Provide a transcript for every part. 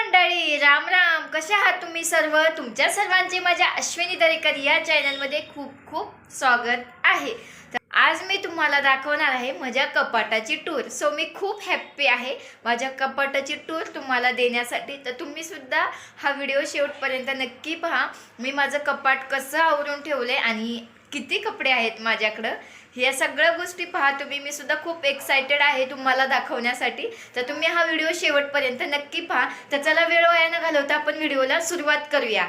मंडळी, राम राम. कसे आहात तुम्ही सर्व? तुमच्या सर्वांचे माझ्या अश्विनी दरेकर या चॅनलमध्ये खूप खूप स्वागत आहे. तर आज मी तुम्हाला दाखवणार आहे माझ्या कपाटाची टूर. सो मी खूप हॅप्पी आहे माझ्या कपाटाची टूर तुम्हाला देण्यासाठी. तर तुम्ही सुद्धा हा व्हिडिओ शेवटपर्यंत नक्की पहा. मी माझं कपाट कसं आवरून ठेवले आणि किती कपडे आहेत माझ्याकडं, या सगळ्या गोष्टी पहा तुम्ही. मी सुद्धा खूप एक्साइटेड आहे तुम्हाला दाखवण्यासाठी. तर तुम्ही हा व्हिडिओ शेवटपर्यंत नक्की पहा. तर चला वेळ वाया न घालवता आपण व्हिडिओला सुरुवात करूया.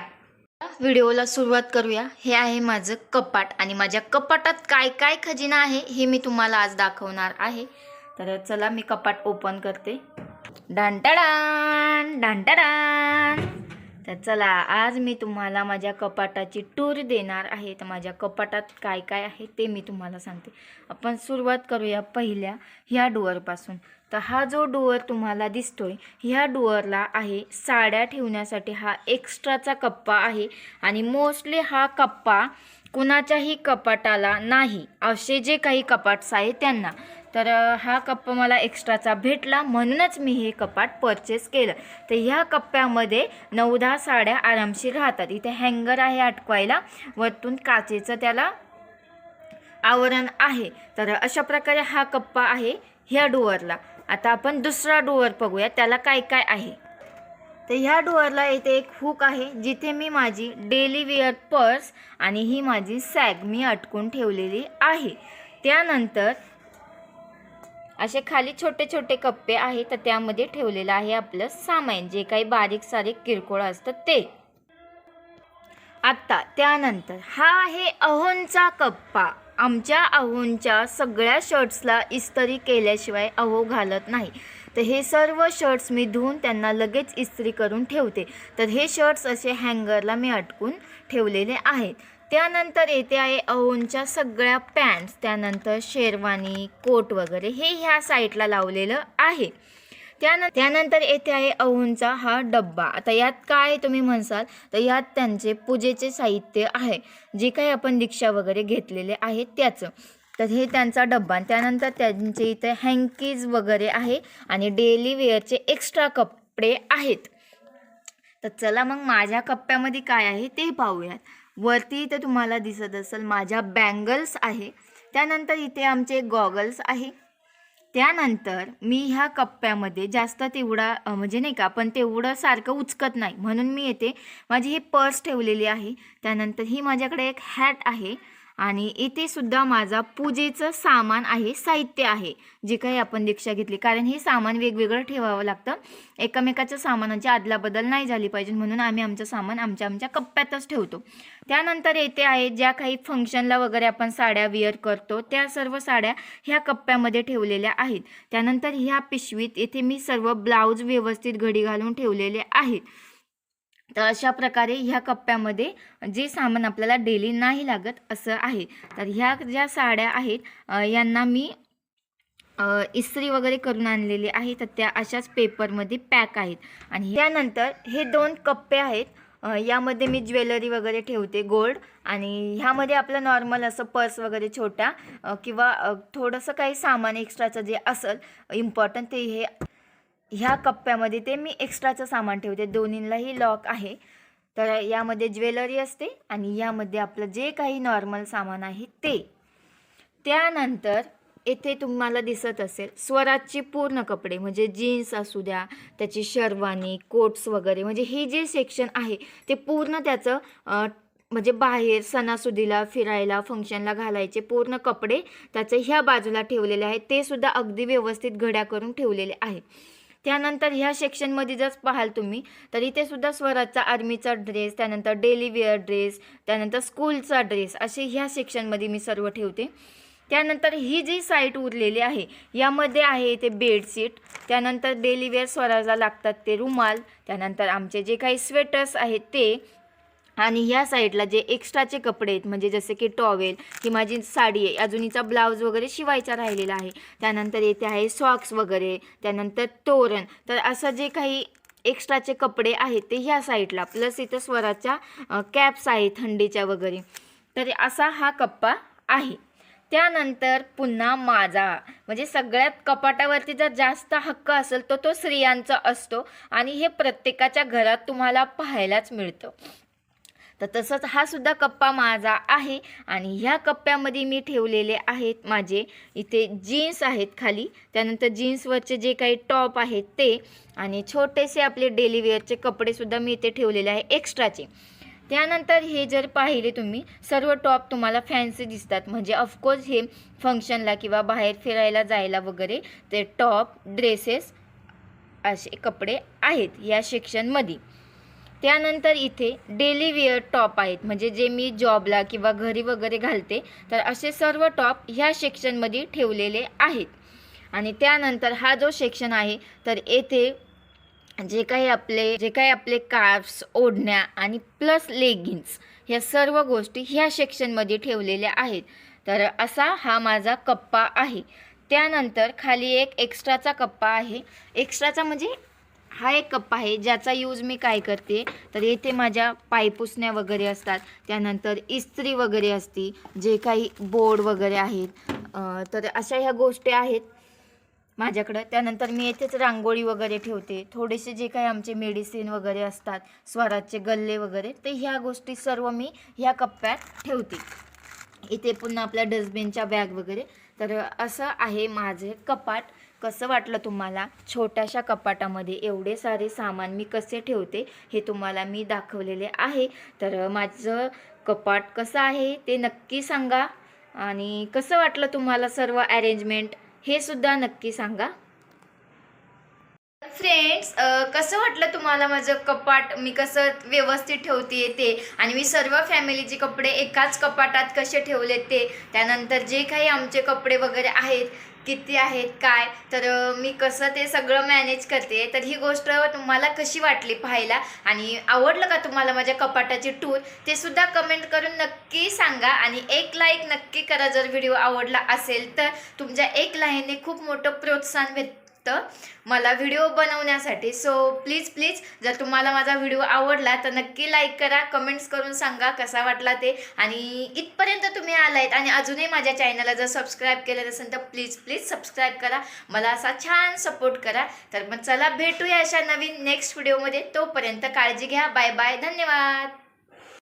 हे आहे माझं कपाट आणि माझ्या कपाटात काय काय खजिना आहे हे मी तुम्हाला आज दाखवणार आहे. तर चला मी कपाट ओपन करते. डांटाडान डांटाडान. तर चला आज मी तुम्हाला माझ्या कपाटाची टूर देणार आहे. तर माझ्या कपाटात काय काय आहे ते मी तुम्हाला सांगते. आपण सुरुवात करूया पहिल्या ह्या डोअरपासून. तर हा जो डोअर तुम्हाला दिसतोय ह्या डोअरला आहे साड्या ठेवण्यासाठी हा एक्स्ट्राचा कप्पा आहे. आणि मोस्टली हा कप्पा कुणाच्याही कपाटाला नाही, असे जे काही कपाट्स आहेत त्यांना. तर हा कप्पा मला एक्स्ट्राचा भेटला म्हणूनच मी हे कपाट परचेस केलं. तर ह्या कप्प्यामध्ये 9-10 साड्या आरामशीर राहतात. इथे हँगर आहे अटकवायला, वरतून काचेचं त्याला आवरण आहे. तर अशा प्रकारे हा कप्पा आहे ह्या डोअरला. आता आपण दुसरा डोअर बघूया त्याला काय काय आहे. तर ह्या डोअरला इथे एक हुक आहे जिथे मी माझी डेली वेअर पर्स आणि ही माझी सॅग मी अटकून ठेवलेली आहे. त्यानंतर असे खाली छोटे छोटे कप्पे आहेत, तर त्यामध्ये ठेवलेलं आहे आपलं सामान, जे काही बारीक सारीक किरकोळ असतं ते. आता त्यानंतर हा आहे अहोंचा कप्पा. आमच्या अहोंच्या सगळ्या शर्ट्सला इस्त्री केल्याशिवाय अहो घालत नाही. तर हे सर्व शर्ट्स मी धुवून त्यांना लगेच इस्त्री करून ठेवते. तर हे शर्ट्स असे हँगरला मी अटकून ठेवलेले आहेत. त्यानंतर येथे आहे अहोंच्या सगळ्या पॅन्ट्स, त्यानंतर शेरवानी, कोट वगैरे हे ह्या साईडला लावलेलं आहे. त्यानंतर येथे आहे अहोंचा हा डब्बा. आता यात काय तुम्ही म्हणसाल, तर यात त्यांचे पूजेचे साहित्य आहे, जे काही आपण दीक्षा वगैरे घेतलेले आहेत त्याचं. तर हे त्यांचा डब्बा. त्यानंतर त्यांचे इथे हँकीज वगैरे आहे आणि डेली वेअरचे एक्स्ट्रा कपडे आहेत. तर चला मग माझ्या कप्प्यामध्ये काय आहे ते पाहूयात. वरती इथे तुम्हाला दिसत असेल माझ्या बँगल्स आहे. त्यानंतर इथे आमचे गॉगल्स आहे. त्यानंतर मी ह्या कप्प्यामध्ये जास्त तेवढा म्हणजे नाही का पण तेवढं सारखं उचकत नाही म्हणून मी येथे माझी ही पर्स ठेवलेली आहे. त्यानंतर ही माझ्याकडे एक हॅट आहे आणि इथे सुद्धा माझा पूजेचं सामान आहे, साहित्य आहे, जे काही आपण दीक्षा घेतली. कारण हे सामान वेगवेगळं ठेवावं लागतं, एकमेकाच्या सामानाची अदलाबदल नाही झाली पाहिजे म्हणून आम्ही आमचं सामान आमच्या कप्प्यातच ठेवतो. त्यानंतर येथे आहे ज्या काही फंक्शनला वगैरे आपण साड्या वेअर करतो त्या सर्व साड्या ह्या कप्प्यामध्ये ठेवलेल्या आहेत. त्यानंतर ह्या पिशवीत येथे मी सर्व ब्लाऊज व्यवस्थित घडी घालून ठेवलेले आहेत. तर अशा प्रकारे ह्या कप्प्यामध्ये जे सामान आपल्याला डेली नाही लागत असं आहे. तर ह्या ज्या साड्या आहेत यांना मी इस्त्री वगैरे करून आणलेली आहे. तर त्या अशाच पेपरमध्ये पॅक आहेत. आणि त्यानंतर हे 2 कप्पे आहेत. यामध्ये मी ज्वेलरी वगैरे ठेवते गोल्ड, आणि ह्यामध्ये आपलं नॉर्मल असं पर्स वगैरे छोटा किंवा थोडंसं काही सामान एक्स्ट्राचं जे असेल इम्पॉर्टंट ते ह्या कप्प्यामध्ये ते मी एक्स्ट्राचं सामान ठेवते. दोन्हींलाही लॉक आहे. तर यामध्ये ज्वेलरी असते आणि यामध्ये आपलं जे काही नॉर्मल सामान आहे ते. त्यानंतर येथे तुम्हाला दिसत असेल स्वराजचे पूर्ण कपडे, म्हणजे जीन्स असू द्या, त्याची शेरवानी, कोट्स वगैरे, म्हणजे हे जे सेक्शन आहे ते पूर्ण त्याचं म्हणजे बाहेर सणासुदीला फिरायला फंक्शनला घालायचे पूर्ण कपडे त्याचे ह्या बाजूला ठेवलेले आहेत. ते सुद्धा अगदी व्यवस्थित घड्या करून ठेवलेले आहेत. त्यानंतर ह्या सेक्शनमध्ये जर पाहाल तुम्ही तर इथे सुद्धा स्वराजचा आर्मीचा ड्रेस, त्यानंतर डेली वेअर ड्रेस, त्यानंतर स्कूलचा ड्रेस, असे ह्या सेक्शनमध्ये मी सर्व ठेवते. त्यानंतर ही जी साईड उरलेली आहे यामध्ये आहे ते बेडशीट, त्यानंतर डेली वेअर स्वराजला लागतात ते रुमाल, त्यानंतर आमचे जे काही स्वेटर्स आहेत ते, आणि ह्या साईडला जे एक्स्ट्राचे कपडे आहेत म्हणजे जसे की टॉवेल, ही माझी साडी आहे, अजून हिचा ब्लाऊज वगैरे शिवायचा राहिलेला आहे. त्यानंतर येथे आहे सॉक्स वगैरे, त्यानंतर तोरण. तर असं जे काही एक्स्ट्राचे कपडे आहेत ते ह्या साईडला, प्लस इथे स्वराच्या कॅप्स आहेत थंडीच्या वगैरे. तर असा हा कप्पा आहे. त्यानंतर पुन्हा माझा, म्हणजे सगळ्यात कपाटावरती जर जास्त हक्क असेल तर तो स्त्रियांचा असतो आणि हे प्रत्येकाच्या घरात तुम्हाला पाहायलाच मिळतं. तर तसंच हा सुद्धा कप्पा माझा आहे आणि ह्या कप्प्यामध्ये मी ठेवलेले आहेत माझे इथे जीन्स आहेत खाली, त्यानंतर जीन्सवरचे जे काही टॉप आहेत ते, आणि छोटेसे आपले डेली वेअरचे कपडेसुद्धा मी इथे ठेवलेले आहे एक्स्ट्राचे. त्यानंतर हे जर पाहिले तुम्ही सर्व टॉप तुम्हाला फॅन्सी दिसतात, म्हणजे ऑफकोर्स हे फंक्शनला किंवा बाहेर फिरायला जायला वगैरे ते टॉप ड्रेसेस असे कपडे आहेत या सेक्शनमध्ये. त्यानंतर इथे डेली वेअर टॉप आहेत, म्हणजे जे मी जॉबला किंवा घरी वगैरे घालते, तर असे सर्व टॉप ह्या सेक्शनमध्ये ठेवलेले आहेत. आणि त्यानंतर हा जो सेक्शन आहे तर येथे जे काही आपले कार्फ्स, ओढण्या आणि प्लस लेगिन्स ह्या सर्व गोष्टी ह्या सेक्शनमध्ये ठेवलेल्या आहेत. तर असा हा माझा कप्पा आहे. त्यानंतर खाली एक एक्स्ट्राचा कप्पा आहे. एक्स्ट्राचा म्हणजे हा एक कप्पा आहे ज्याचा यूज मी काय करते, तर येथे माझ्या पायपुसण्या वगैरे असतात, त्यानंतर इस्त्री वगैरे असते, जे काही बोर्ड वगैरे आहेत, तर अशा ह्या गोष्टी आहेत माझ्याकडं. त्यानंतर मी येथेच रांगोळी वगैरे ठेवते, थोडेसे जे काही आमचे मेडिसिन वगैरे असतात, स्वराचे गल्ले वगैरे, ते ह्या गोष्टी सर्व मी ह्या कप्प्यात ठेवते. इथे पुन्हा आपल्या डस्टबिनच्या बॅग वगैरे. तर असं आहे माझे कपाट. कसं वाटलं तुम्हाला? छोट्याशा कपाटामध्ये एवढे सारे सामान मी कसे ठेवते हे तुम्हाला मी दाखवलेले आहे. तर माझं कपाट कसं आहे ते नक्की सांगा, आणि कसं वाटलं तुम्हाला सर्व अरेंजमेंट हे सुद्धा नक्की सांगा. फ्रेंड्स, कसं वाटलं तुम्हाला माझं कपाट मी कसं व्यवस्थित ठेवते ते, आणि मी सर्व फॅमिलीचे कपडे एकाच कपाटात कसे ठेवले ते, त्यानंतर जे काही आमचे कपडे वगैरे आहेत किती आहेत काय, तर मी कसं ते सगळं मॅनेज करते. तर ही गोष्ट तुम्हाला कशी वाटली पाहायला, आणि आवडलं का तुम्हाला माझ्या कपाटाची टूर, ते सुद्धा कमेंट करून नक्की सांगा. आणि एक लाईक नक्की करा जर व्हिडिओ आवडला असेल तर. तुमच्या एक लाईकने खूप मोठं प्रोत्साहन भेटतं मला व्हिडिओ बनवण्यासाठी. सो प्लीज जर तुम्हाला माझा व्हिडिओ आवडला तर नक्की लाईक करा, कमेंट्स करून सांगा कसा वाटला ते. आणि इथपर्यंत तुम्ही आलायत आणि अजूनही माझ्या चॅनलला जर सबस्क्राईब केलं नसेल तर प्लीज सबस्क्राईब करा, मला असा छान सपोर्ट करा. तर मग चला भेटूया अशा नवीन नेक्स्ट व्हिडिओमध्ये. तोपर्यंत काळजी घ्या. बाय बाय, धन्यवाद.